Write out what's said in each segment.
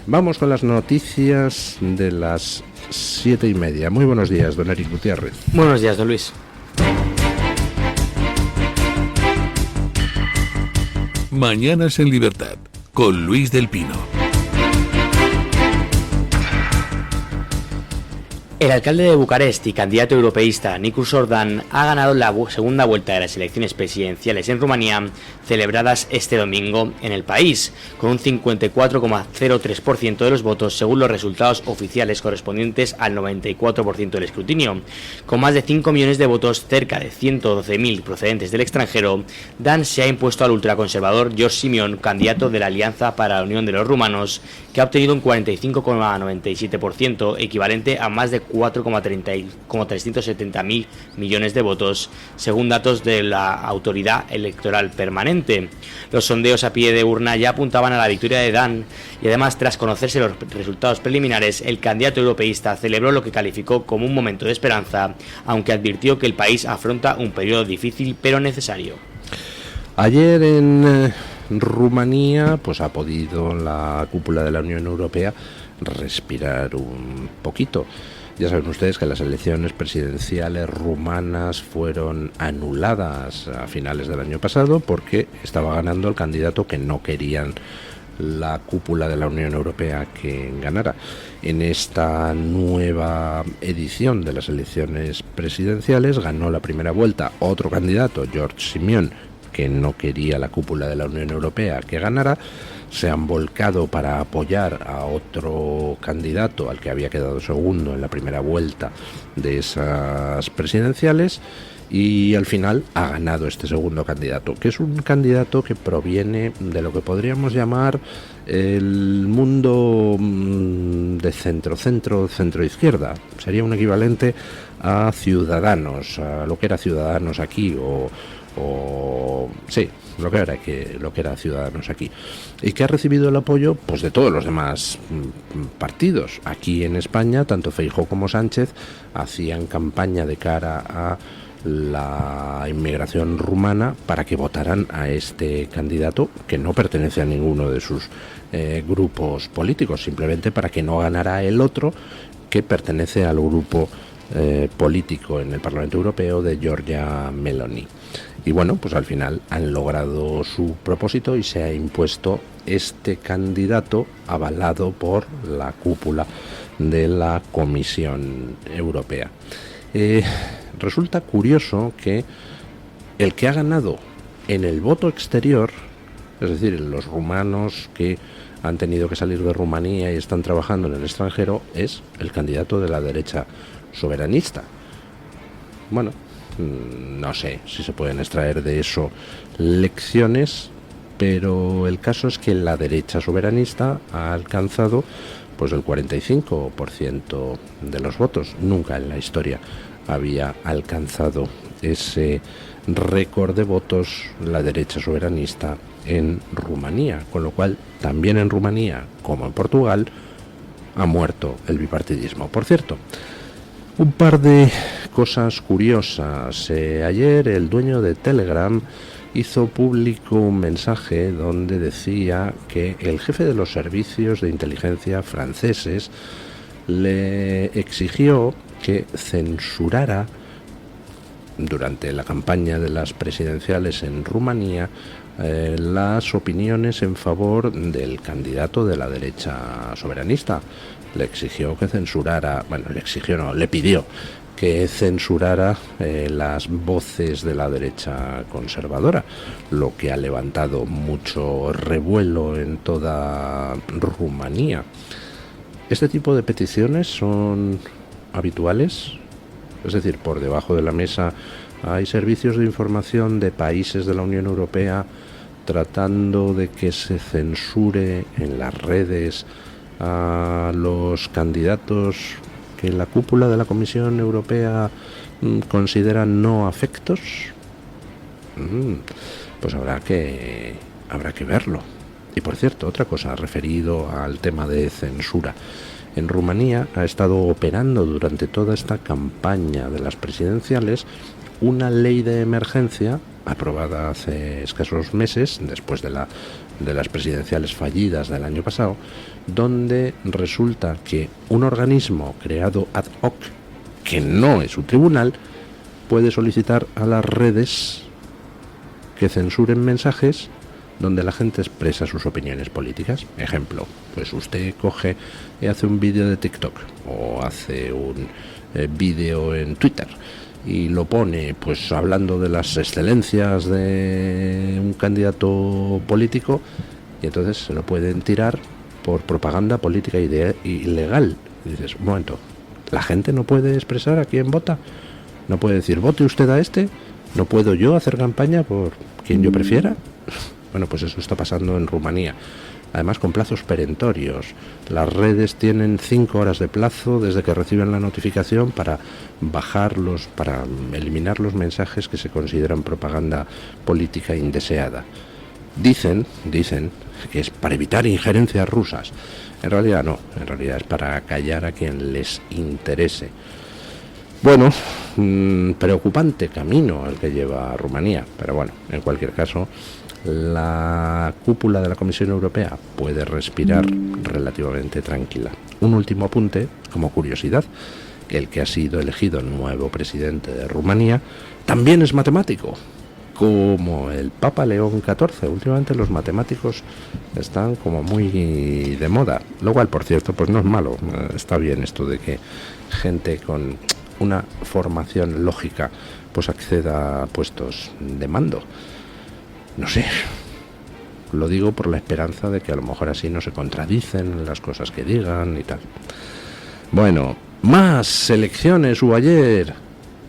Vamos con las noticias de las 7:30. Muy buenos días, don Eric Gutiérrez. Buenos días, don Luis. Mañanas en Libertad, con Luis del Pino. El alcalde de Bucarest y candidato europeísta Nicu Orban ha ganado la segunda vuelta de las elecciones presidenciales en Rumanía, celebradas este domingo en el país, con un 54,03% de los votos según los resultados oficiales correspondientes al 94% del escrutinio. Con más de 5 millones de votos, cerca de 112.000 procedentes del extranjero, Dan se ha impuesto al ultraconservador George Simion, candidato de la Alianza para la Unión de los Rumanos, que ha obtenido un 45,97%, equivalente a más de 4,370.000 millones de votos, según datos de la Autoridad Electoral Permanente. Los sondeos a pie de urna ya apuntaban a la victoria de Dan y además, tras conocerse los resultados preliminares, el candidato europeísta celebró lo que calificó como un momento de esperanza, aunque advirtió que el país afronta un periodo difícil pero necesario. Ayer en Rumanía pues ha podido la cúpula de la Unión Europea respirar un poquito. Ya saben ustedes que las elecciones presidenciales rumanas fueron anuladas a finales del año pasado porque estaba ganando el candidato que no querían la cúpula de la Unión Europea que ganara. En esta nueva edición de las elecciones presidenciales ganó la primera vuelta otro candidato, George Simion, que no quería la cúpula de la Unión Europea que ganara. Se han volcado para apoyar a otro candidato al que había quedado segundo en la primera vuelta de esas presidenciales, y al final ha ganado este segundo candidato, que es un candidato que proviene de lo que podríamos llamar el mundo de centro-izquierda. Sería un equivalente a Ciudadanos, a lo que era Ciudadanos aquí, sí, lo que era Ciudadanos aquí, y que ha recibido el apoyo pues de todos los demás partidos. Aquí en España, tanto Feijóo como Sánchez hacían campaña de cara a la inmigración rumana para que votaran a este candidato, que no pertenece a ninguno de sus grupos políticos, simplemente para que no ganara el otro, que pertenece al grupo político en el Parlamento Europeo de Giorgia Meloni. Y bueno, pues al final han logrado su propósito y se ha impuesto este candidato avalado por la cúpula de la Comisión Europea. Resulta curioso que el que ha ganado en el voto exterior, es decir, los rumanos que han tenido que salir de Rumanía y están trabajando en el extranjero, es el candidato de la derecha soberanista. Bueno, no sé si se pueden extraer de eso lecciones, pero el caso es que la derecha soberanista ha alcanzado pues el 45% de los votos. Nunca en la historia había alcanzado ese récord de votos la derecha soberanista en Rumanía, con lo cual también en Rumanía como en Portugal ha muerto el bipartidismo. Por cierto, un par de cosas curiosas. Ayer el dueño de Telegram hizo público un mensaje donde decía que el jefe de los servicios de inteligencia franceses le exigió que censurara durante la campaña de las presidenciales en Rumanía las opiniones en favor del candidato de la derecha soberanista. Le exigió que censurara, le pidió que censurara las voces de la derecha conservadora, lo que ha levantado mucho revuelo en toda Rumanía. Este tipo de peticiones son habituales, es decir, por debajo de la mesa hay servicios de información de países de la Unión Europea tratando de que se censure en las redes a los candidatos que la cúpula de la Comisión Europea considera no afectos. Pues habrá que verlo. Y por cierto, otra cosa referido al tema de censura. En Rumanía ha estado operando durante toda esta campaña de las presidenciales una ley de emergencia aprobada hace escasos meses, después de la de las presidenciales fallidas del año pasado, donde resulta que un organismo creado ad hoc, que no es un tribunal, puede solicitar a las redes que censuren mensajes donde la gente expresa sus opiniones políticas. Ejemplo, pues usted coge y hace un vídeo de TikTok o hace un vídeo en Twitter y lo pone pues hablando de las excelencias de un candidato político, y entonces se lo pueden tirar por propaganda política ilegal. Y dices, un momento, ¿la gente no puede expresar a quién vota? ¿No puede decir, vote usted a este? ¿No puedo yo hacer campaña por quien yo prefiera? Bueno, pues eso está pasando en Rumanía. Además, con plazos perentorios. Las redes tienen 5 horas de plazo desde que reciben la notificación para bajarlos, para eliminar los mensajes que se consideran propaganda política indeseada. Dicen que es para evitar injerencias rusas. En realidad no, en realidad es para callar a quien les interese. Bueno, preocupante camino el que lleva a Rumanía, pero bueno, en cualquier caso, la cúpula de la Comisión Europea puede respirar relativamente tranquila. Un último apunte, como curiosidad, que el que ha sido elegido nuevo presidente de Rumanía también es matemático, como el Papa León XIV. Últimamente los matemáticos están como muy de moda, lo cual, por cierto, pues no es malo. Está bien esto de que gente con una formación lógica pues acceda a puestos de mando. No sé, lo digo por la esperanza de que a lo mejor así no se contradicen las cosas que digan y tal. Bueno, más elecciones hubo ayer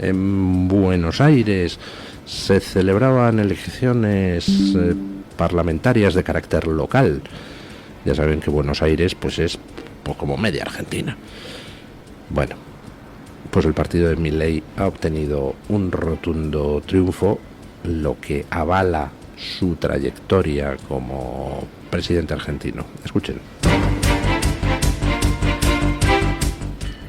en Buenos Aires. Se celebraban elecciones parlamentarias de carácter local. Ya saben que Buenos Aires pues es pues, como media Argentina. Bueno, pues el partido de Milei ha obtenido un rotundo triunfo, lo que avala su trayectoria como presidente argentino. Escuchen.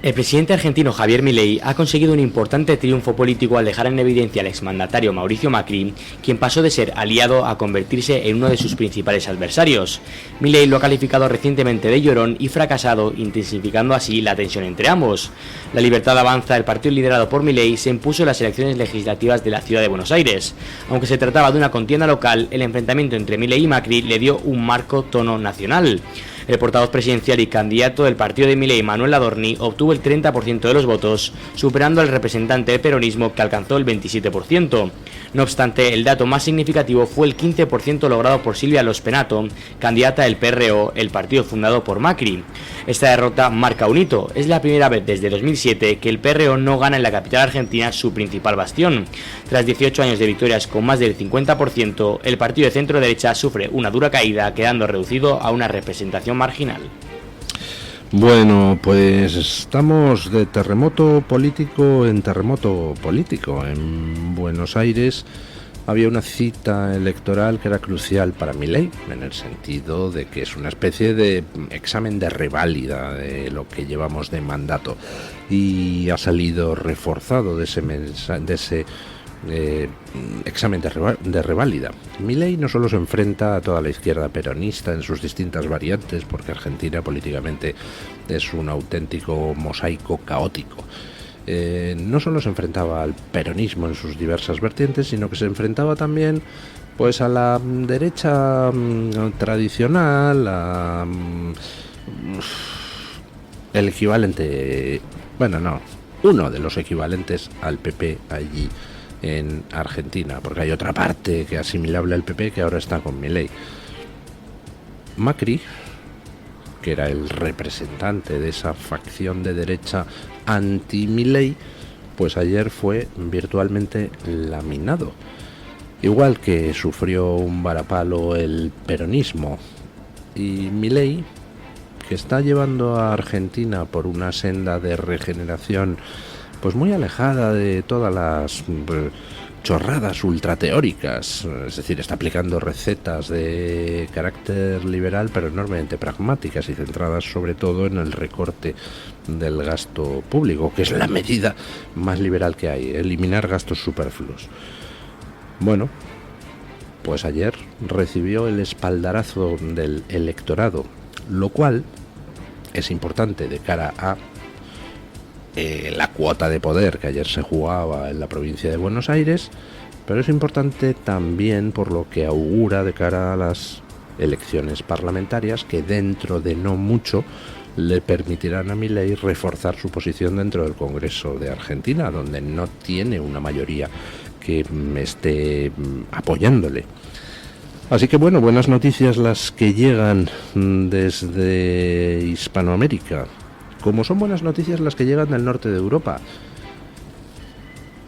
El presidente argentino Javier Milei ha conseguido un importante triunfo político al dejar en evidencia al exmandatario Mauricio Macri, quien pasó de ser aliado a convertirse en uno de sus principales adversarios. Milei lo ha calificado recientemente de llorón y fracasado, intensificando así la tensión entre ambos. La Libertad Avanza, el partido liderado por Milei, se impuso en las elecciones legislativas de la ciudad de Buenos Aires. Aunque se trataba de una contienda local, el enfrentamiento entre Milei y Macri le dio un marco tono nacional. El portavoz presidencial y candidato del partido de Milei, Manuel Adorni, obtuvo el 30% de los votos, superando al representante del peronismo, que alcanzó el 27%. No obstante, el dato más significativo fue el 15% logrado por Silvia Lospenato, candidata del PRO, el partido fundado por Macri. Esta derrota marca un hito. Es la primera vez desde 2007 que el PRO no gana en la capital argentina, su principal bastión. Tras 18 años de victorias con más del 50%, el partido de centro-derecha sufre una dura caída, quedando reducido a una representación marginal. Bueno, pues estamos de terremoto político en terremoto político. En Buenos Aires había una cita electoral que era crucial para Milei, en el sentido de que es una especie de examen de reválida de lo que llevamos de mandato, y ha salido reforzado de ese examen de reválida. Milei no solo se enfrenta a toda la izquierda peronista en sus distintas variantes, porque Argentina políticamente es un auténtico mosaico caótico. No solo se enfrentaba al peronismo en sus diversas vertientes, sino que se enfrentaba también pues a la derecha tradicional, el equivalente, bueno, no, uno de los equivalentes al PP allí en Argentina, porque hay otra parte que es asimilable al PP que ahora está con Milei. Macri, que era el representante de esa facción de derecha anti-Milei, pues ayer fue virtualmente laminado. Igual que sufrió un varapalo el peronismo. Y Milei, que está llevando a Argentina por una senda de regeneración pues muy alejada de todas las chorradas ultrateóricas, es decir, está aplicando recetas de carácter liberal pero enormemente pragmáticas y centradas sobre todo en el recorte del gasto público, que es la medida más liberal que hay, eliminar gastos superfluos. Bueno, Pues ayer recibió el espaldarazo del electorado, lo cual es importante de cara a la cuota de poder que ayer se jugaba en la provincia de Buenos Aires, pero es importante también por lo que augura de cara a las elecciones parlamentarias, que dentro de no mucho le permitirán a Milei reforzar su posición dentro del Congreso de Argentina, donde no tiene una mayoría que esté apoyándole. Así que bueno, buenas noticias las que llegan desde Hispanoamérica, como son buenas noticias las que llegan del norte de Europa.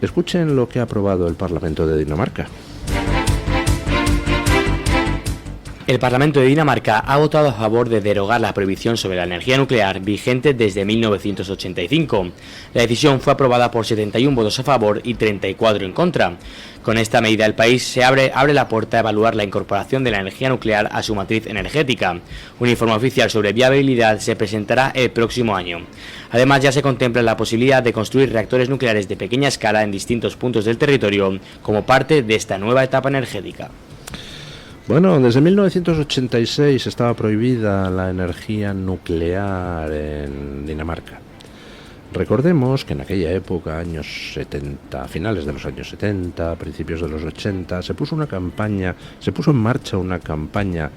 Escuchen lo que ha aprobado el Parlamento de Dinamarca. El Parlamento de Dinamarca ha votado a favor de derogar la prohibición sobre la energía nuclear vigente desde 1985. La decisión fue aprobada por 71 votos a favor y 34 en contra. Con esta medida el país se abre la puerta a evaluar la incorporación de la energía nuclear a su matriz energética. Un informe oficial sobre viabilidad se presentará el próximo año. Además, ya se contempla la posibilidad de construir reactores nucleares de pequeña escala en distintos puntos del territorio como parte de esta nueva etapa energética. Bueno, desde 1986 estaba prohibida la energía nuclear en Dinamarca. Recordemos que en aquella época, años 70, finales de los años 70, principios de los 80, se puso en marcha una campaña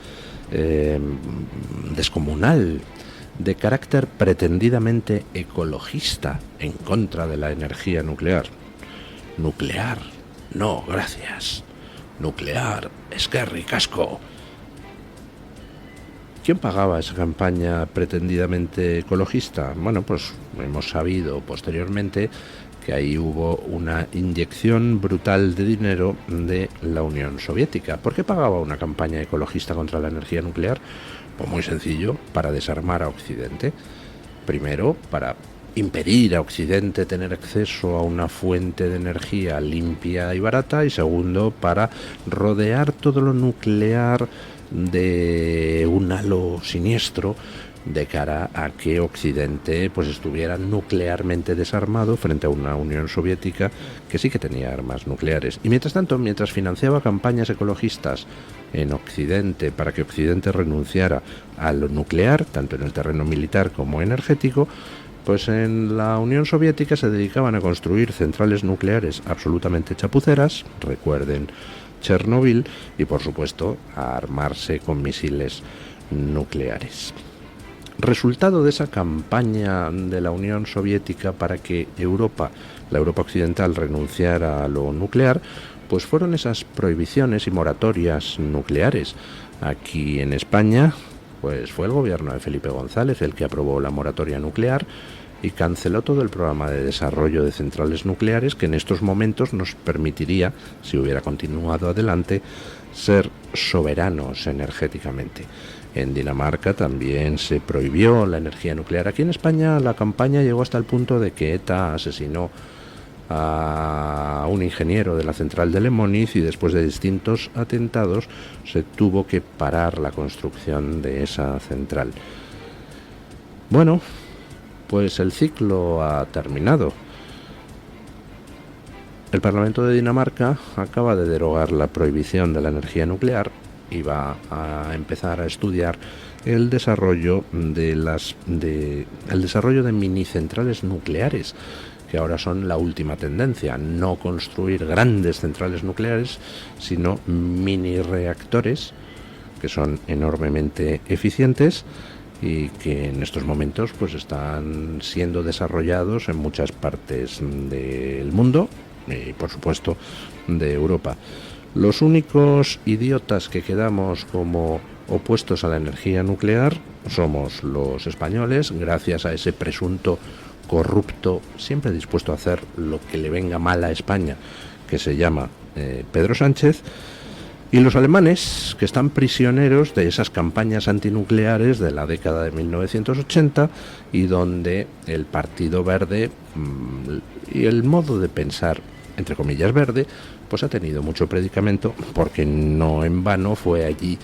descomunal de carácter pretendidamente ecologista en contra de la energía nuclear. Nuclear, no, gracias. Nuclear, esquerri, casco. ¿Quién pagaba esa campaña pretendidamente ecologista? Bueno, pues hemos sabido posteriormente que ahí hubo una inyección brutal de dinero de la Unión Soviética. ¿Por qué pagaba una campaña ecologista contra la energía nuclear? Pues muy sencillo, para desarmar a Occidente. Primero, para impedir a Occidente tener acceso a una fuente de energía limpia y barata, y segundo, para rodear todo lo nuclear de un halo siniestro de cara a que Occidente pues estuviera nuclearmente desarmado frente a una Unión Soviética que sí que tenía armas nucleares. Y mientras tanto, mientras financiaba campañas ecologistas en Occidente para que Occidente renunciara a lo nuclear, tanto en el terreno militar como energético, pues en la Unión Soviética se dedicaban a construir centrales nucleares absolutamente chapuceras, recuerden Chernobyl, y por supuesto a armarse con misiles nucleares. Resultado de esa campaña de la Unión Soviética para que la Europa occidental renunciara a lo nuclear, pues fueron esas prohibiciones y moratorias nucleares. Aquí en España, pues fue el gobierno de Felipe González el que aprobó la moratoria nuclear y canceló todo el programa de desarrollo de centrales nucleares que en estos momentos nos permitiría, si hubiera continuado adelante, ser soberanos energéticamente. En Dinamarca también se prohibió la energía nuclear. Aquí en España la campaña llegó hasta el punto de que ETA asesinó a un ingeniero de la central de Lemóniz y después de distintos atentados se tuvo que parar la construcción de esa central. Bueno, pues el ciclo ha terminado. El Parlamento de Dinamarca acaba de derogar la prohibición de la energía nuclear y va a empezar a estudiar el desarrollo de minicentrales nucleares, que ahora son la última tendencia. No construir grandes centrales nucleares, sino mini reactores que son enormemente eficientes y que en estos momentos pues están siendo desarrollados en muchas partes del mundo y por supuesto de Europa. Los únicos idiotas que quedamos como opuestos a la energía nuclear somos los españoles, gracias a ese presunto corrupto, siempre dispuesto a hacer lo que le venga mal a España, que se llama Pedro Sánchez, y los alemanes, que están prisioneros de esas campañas antinucleares de la década de 1980 y donde el Partido Verde y el modo de pensar, entre comillas, verde, pues ha tenido mucho predicamento, porque no en vano fue allí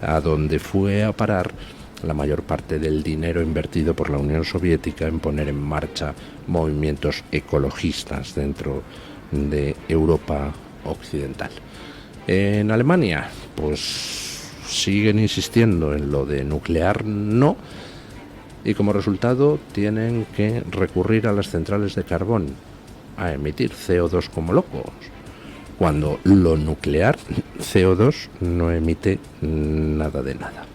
a donde fue a parar la mayor parte del dinero invertido por la Unión Soviética en poner en marcha movimientos ecologistas dentro de Europa occidental. En Alemania, pues siguen insistiendo en lo de nuclear no, y como resultado tienen que recurrir a las centrales de carbón a emitir CO2 como locos, cuando lo nuclear, CO2, no emite nada de nada.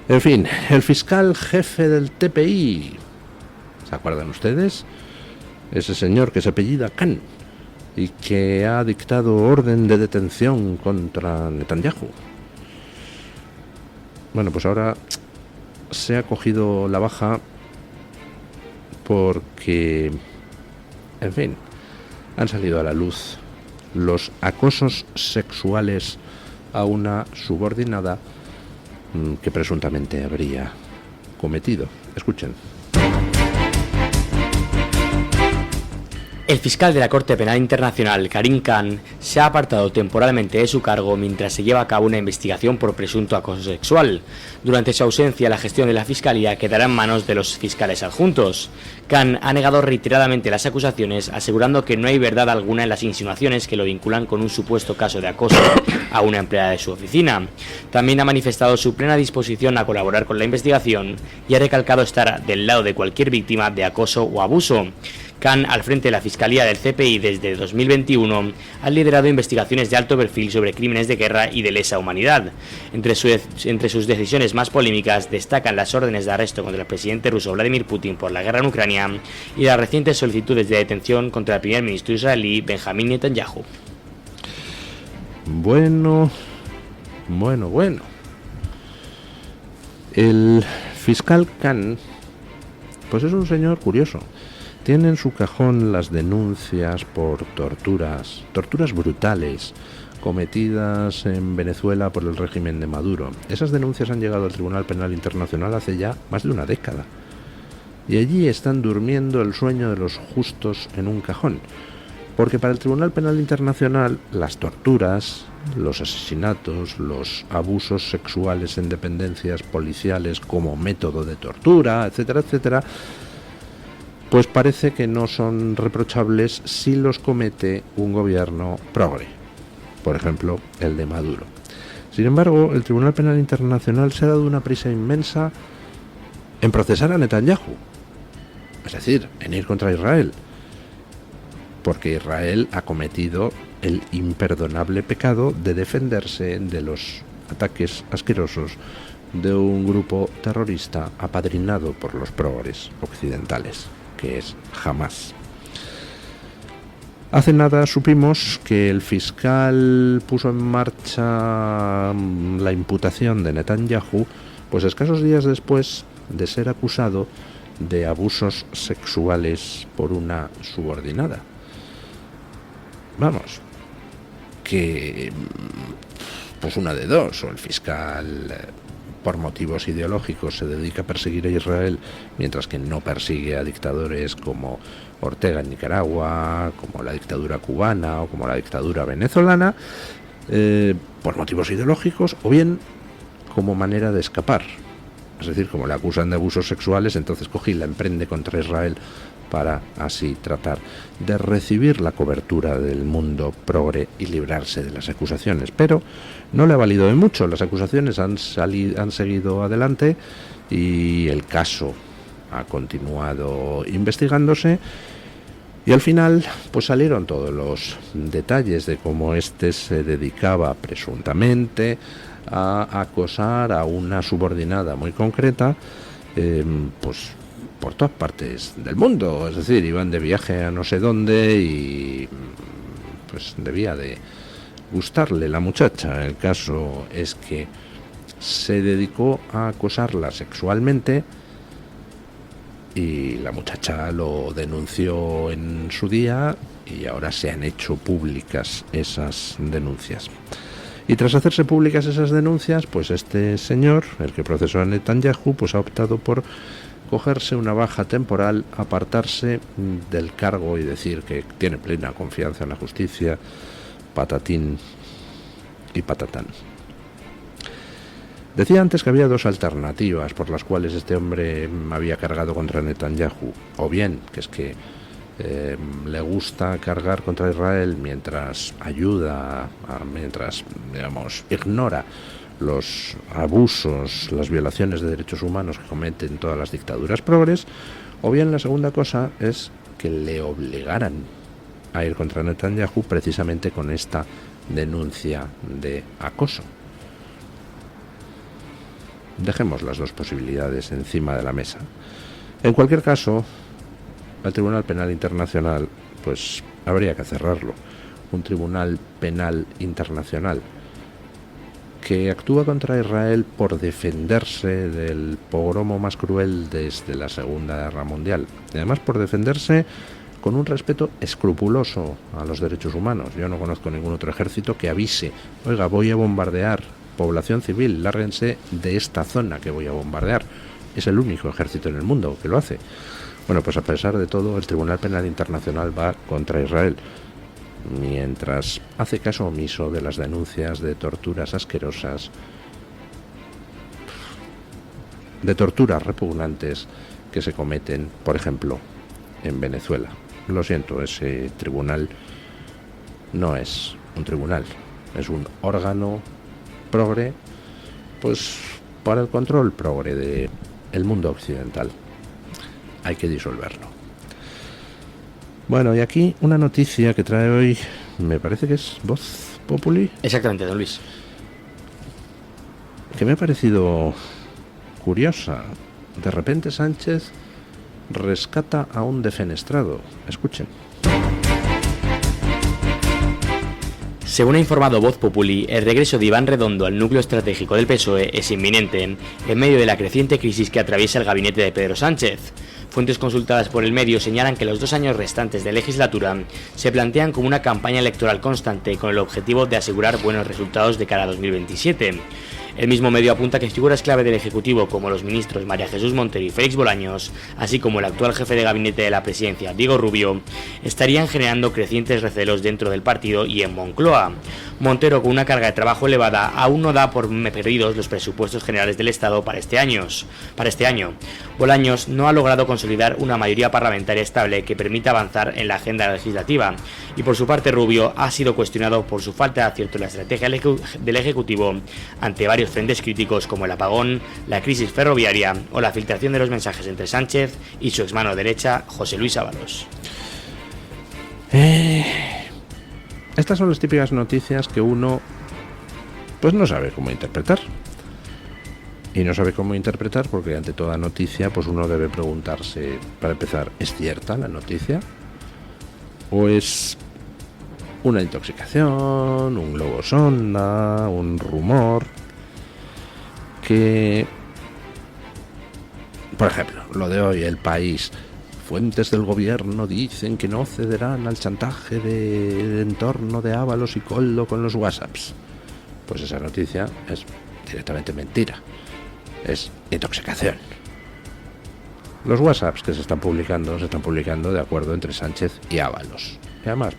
En fin, el fiscal jefe del TPI, ¿se acuerdan ustedes? Ese señor que se apellida Khan y que ha dictado orden de detención contra Netanyahu. Bueno, pues ahora se ha cogido la baja porque, en fin, han salido a la luz los acosos sexuales a una subordinada que presuntamente habría cometido. Escuchen. El fiscal de la Corte Penal Internacional, Karim Khan, se ha apartado temporalmente de su cargo mientras se lleva a cabo una investigación por presunto acoso sexual. Durante su ausencia, la gestión de la Fiscalía quedará en manos de los fiscales adjuntos. Khan ha negado reiteradamente las acusaciones, asegurando que no hay verdad alguna en las insinuaciones que lo vinculan con un supuesto caso de acoso a una empleada de su oficina. También ha manifestado su plena disposición a colaborar con la investigación y ha recalcado estar del lado de cualquier víctima de acoso o abuso. Khan, al frente de la Fiscalía del CPI desde 2021, ha liderado investigaciones de alto perfil sobre crímenes de guerra y de lesa humanidad. Entre sus decisiones más polémicas destacan las órdenes de arresto contra el presidente ruso Vladimir Putin por la guerra en Ucrania y las recientes solicitudes de detención contra el primer ministro israelí Benjamin Netanyahu. Bueno. El fiscal Khan, pues es un señor curioso. Tiene en su cajón las denuncias por torturas brutales cometidas en Venezuela por el régimen de Maduro. Esas denuncias han llegado al Tribunal Penal Internacional hace ya más de una década. Y allí están durmiendo el sueño de los justos en un cajón. Porque para el Tribunal Penal Internacional las torturas, los asesinatos, los abusos sexuales en dependencias policiales como método de tortura, etcétera, etcétera, pues parece que no son reprochables si los comete un gobierno progre, por ejemplo, el de Maduro. Sin embargo, el Tribunal Penal Internacional se ha dado una prisa inmensa en procesar a Netanyahu, es decir, en ir contra Israel, porque Israel ha cometido el imperdonable pecado de defenderse de los ataques asquerosos de un grupo terrorista apadrinado por los progres occidentales, que es Hamas. Hace nada supimos que el fiscal puso en marcha la imputación de Netanyahu, pues escasos días después de ser acusado de abusos sexuales por una subordinada. Vamos, que pues una de dos, o el fiscal por motivos ideológicos se dedica a perseguir a Israel, mientras que no persigue a dictadores como Ortega en Nicaragua, como la dictadura cubana o como la dictadura venezolana, por motivos ideológicos, o bien como manera de escapar. Es decir, como le acusan de abusos sexuales, entonces coge y la emprende contra Israel para así tratar de recibir la cobertura del mundo progre y librarse de las acusaciones. Pero no le ha valido de mucho. Las acusaciones han seguido adelante y el caso ha continuado investigándose, y al final pues salieron todos los detalles de cómo este se dedicaba presuntamente a acosar a una subordinada muy concreta, pues por todas partes del mundo. Es decir, iban de viaje a no sé dónde y pues debía de gustarle la muchacha. El caso es que se dedicó a acosarla sexualmente y la muchacha lo denunció en su día y ahora se han hecho públicas esas denuncias. Y tras hacerse públicas esas denuncias, pues este señor, el que procesó a Netanyahu, pues ha optado por cogerse una baja temporal, apartarse del cargo y decir que tiene plena confianza en la justicia, patatín y patatán. Decía antes que había dos alternativas por las cuales este hombre había cargado contra Netanyahu. O bien, que es que le gusta cargar contra Israel mientras mientras, digamos, ignora los abusos, las violaciones de derechos humanos que cometen todas las dictaduras progres, o bien la segunda cosa es que le obligaran a ir contra Netanyahu precisamente con esta denuncia de acoso. Dejemos las dos posibilidades encima de la mesa. En cualquier caso, el Tribunal Penal Internacional, pues habría que cerrarlo. Un Tribunal Penal Internacional que actúa contra Israel por defenderse del pogromo más cruel desde la Segunda Guerra Mundial. Y además por defenderse con un respeto escrupuloso a los derechos humanos. Yo no conozco ningún otro ejército que avise: oiga, voy a bombardear población civil, lárguense de esta zona que voy a bombardear. Es el único ejército en el mundo que lo hace. Bueno, pues a pesar de todo, el Tribunal Penal Internacional va contra Israel, mientras hace caso omiso de las denuncias de torturas asquerosas, de torturas repugnantes que se cometen, por ejemplo, en Venezuela. Lo siento, ese tribunal no es un tribunal, es un órgano progre, pues para el control progre de el mundo occidental. Hay que disolverlo. Bueno, y aquí una noticia que trae hoy, me parece que es Voz Populi. Exactamente, don Luis. Que me ha parecido curiosa. De repente Sánchez rescata a un defenestrado. Escuchen. Según ha informado Voz Populi, el regreso de Iván Redondo al núcleo estratégico del PSOE es inminente, en medio de la creciente crisis que atraviesa el gabinete de Pedro Sánchez. Fuentes consultadas por el medio señalan que los 2 años restantes de legislatura se plantean como una campaña electoral constante con el objetivo de asegurar buenos resultados de cara a 2027. El mismo medio apunta que figuras clave del Ejecutivo como los ministros María Jesús Montero y Félix Bolaños, así como el actual jefe de gabinete de la presidencia, Diego Rubio, estarían generando crecientes recelos dentro del partido y en Moncloa. Montero, con una carga de trabajo elevada, aún no da por perdidos los presupuestos generales del Estado para este año. Bolaños no ha logrado consolidar una mayoría parlamentaria estable que permita avanzar en la agenda legislativa, y por su parte Rubio ha sido cuestionado por su falta de acierto en la estrategia del Ejecutivo ante varios frentes críticos como el apagón, la crisis ferroviaria o la filtración de los mensajes entre Sánchez y su exmano derecha, José Luis Ábalos. Estas son las típicas noticias que uno pues no sabe cómo interpretar. Y no sabe cómo interpretar porque ante toda noticia pues uno debe preguntarse, para empezar, ¿es cierta la noticia? ¿O es una intoxicación, un globo sonda, un rumor? Que, por ejemplo, lo de hoy, El País: fuentes del gobierno dicen que no cederán al chantaje de entorno de Ábalos y Koldo con los WhatsApps. Pues esa noticia es directamente mentira, es intoxicación. Los WhatsApps que se están publicando de acuerdo entre Sánchez y Ábalos, y además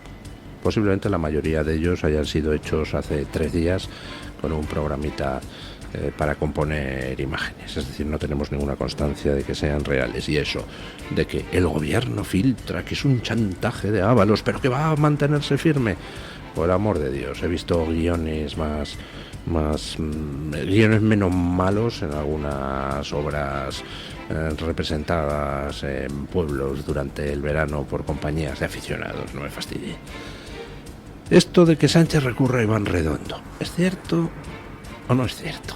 posiblemente la mayoría de ellos hayan sido hechos hace 3 días con un programita para componer imágenes. Es decir, no tenemos ninguna constancia de que sean reales. Y eso, de que el gobierno filtra, que es un chantaje de Ábalos, pero que va a mantenerse firme, por amor de Dios. He visto guiones guiones menos malos en algunas obras representadas en pueblos durante el verano por compañías de aficionados. No me fastidie. Esto de que Sánchez recurra a Iván Redondo, ¿es cierto o no es cierto?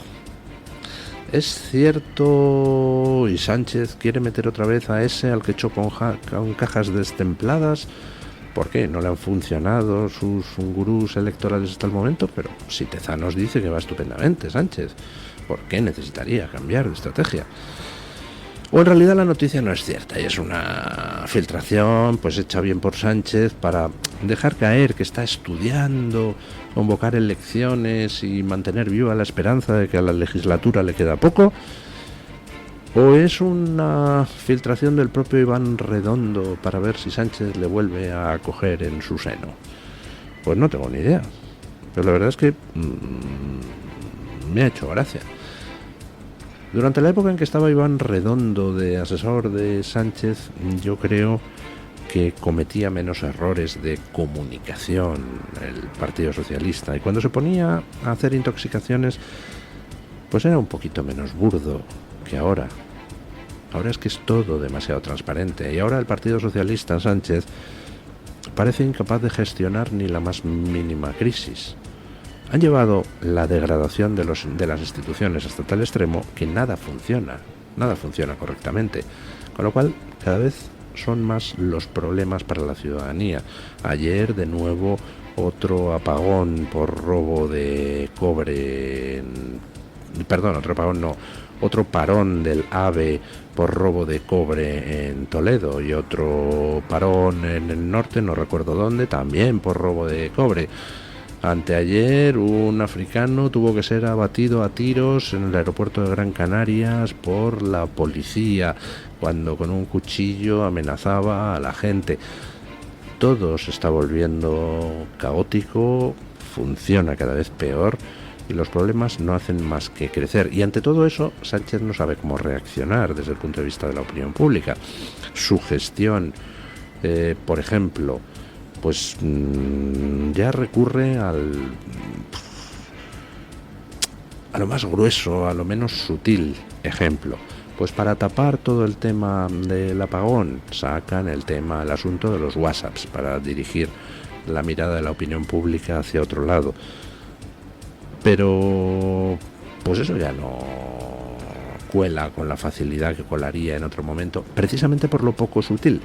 ¿Es cierto y Sánchez quiere meter otra vez a ese al que echó con cajas destempladas? ¿Por qué? ¿No le han funcionado sus gurús electorales hasta el momento? Pero si Tezanos dice que va estupendamente Sánchez, ¿por qué necesitaría cambiar de estrategia? O en realidad la noticia no es cierta y es una filtración pues hecha bien por Sánchez para dejar caer que está estudiando convocar elecciones y mantener viva la esperanza de que a la legislatura le queda poco. ¿O es una filtración del propio Iván Redondo para ver si Sánchez le vuelve a acoger en su seno? Pues no tengo ni idea, pero la verdad es que me ha hecho gracia. Durante la época en que estaba Iván Redondo de asesor de Sánchez, yo creo que cometía menos errores de comunicación el Partido Socialista, y cuando se ponía a hacer intoxicaciones pues era un poquito menos burdo que ahora. Ahora es que es todo demasiado transparente, y ahora el Partido Socialista, Sánchez, parece incapaz de gestionar ni la más mínima crisis. Han llevado la degradación de las instituciones hasta tal extremo que nada funciona correctamente, con lo cual cada vez son más los problemas para la ciudadanía. Ayer de nuevo otro apagón por robo de cobre, otro parón del AVE por robo de cobre en Toledo, y otro parón en el norte, no recuerdo dónde, también por robo de cobre. Anteayer un africano tuvo que ser abatido a tiros en el aeropuerto de Gran Canarias por la policía, cuando con un cuchillo amenazaba a la gente. Todo se está volviendo caótico, funciona cada vez peor, y los problemas no hacen más que crecer. Y ante todo eso, Sánchez no sabe cómo reaccionar desde el punto de vista de la opinión pública. Su gestión, por ejemplo, pues ya recurre a lo más grueso, a lo menos sutil. Ejemplo, pues para tapar todo el tema del apagón, sacan el asunto de los WhatsApps para dirigir la mirada de la opinión pública hacia otro lado. Pero pues eso ya no cuela con la facilidad que colaría en otro momento, precisamente por lo poco sutil.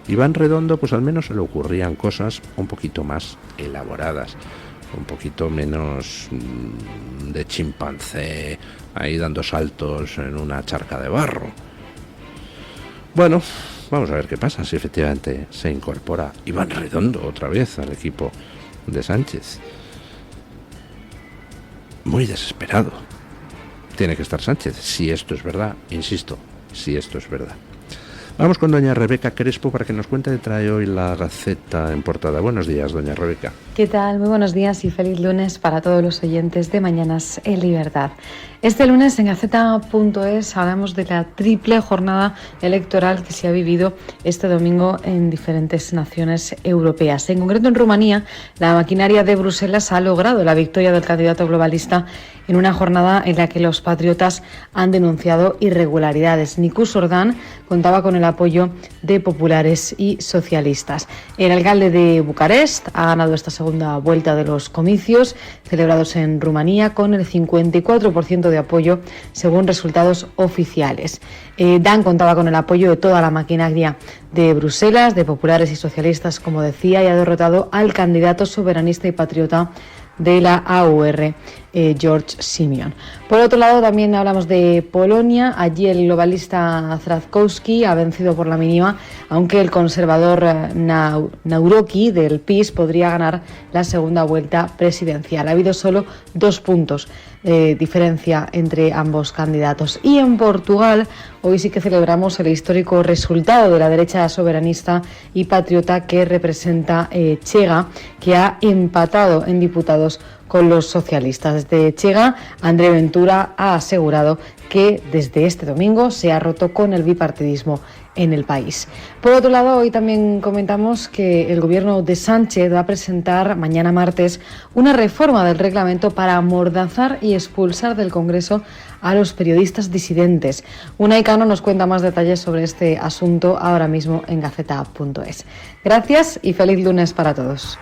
Iván Redondo, pues al menos se le ocurrían cosas un poquito más elaboradas, un poquito menos de chimpancé ahí dando saltos en una charca de barro. Bueno, vamos a ver qué pasa si efectivamente se incorpora Iván Redondo otra vez al equipo de Sánchez. Muy desesperado tiene que estar Sánchez, si esto es verdad, insisto, si esto es verdad. Vamos con doña Rebeca Crespo para que nos cuente qué trae hoy la Gaceta en portada. Buenos días, doña Rebeca. ¿Qué tal? Muy buenos días y feliz lunes para todos los oyentes de Mañanas en Libertad. Este lunes en Gaceta.es hablamos de la triple jornada electoral que se ha vivido este domingo en diferentes naciones europeas. En concreto en Rumanía, la maquinaria de Bruselas ha logrado la victoria del candidato globalista en una jornada en la que los patriotas han denunciado irregularidades. Nicus Ordan contaba con el apoyo de populares y socialistas. El alcalde de Bucarest ha ganado esta segunda vuelta de los comicios celebrados en Rumanía con el 54% de apoyo según resultados oficiales. Dan contaba con el apoyo de toda la maquinaria de Bruselas, de populares y socialistas, como decía, y ha derrotado al candidato soberanista y patriota de la AUR, George Simeon. Por otro lado, también hablamos de Polonia. Allí el globalista Trzaskowski ha vencido por la mínima, aunque el conservador Nawrocki del PiS podría ganar la segunda vuelta presidencial. Ha habido solo 2 puntos de diferencia entre ambos candidatos. Y en Portugal, hoy sí que celebramos el histórico resultado de la derecha soberanista y patriota que representa Chega, que ha empatado en diputados con los socialistas. Desde Chega, André Ventura ha asegurado que desde este domingo se ha roto con el bipartidismo en el país. Por otro lado, hoy también comentamos que el gobierno de Sánchez va a presentar mañana martes una reforma del reglamento para amordazar y expulsar del Congreso a los periodistas disidentes. Unai Cano nos cuenta más detalles sobre este asunto ahora mismo en Gaceta.es. Gracias y feliz lunes para todos.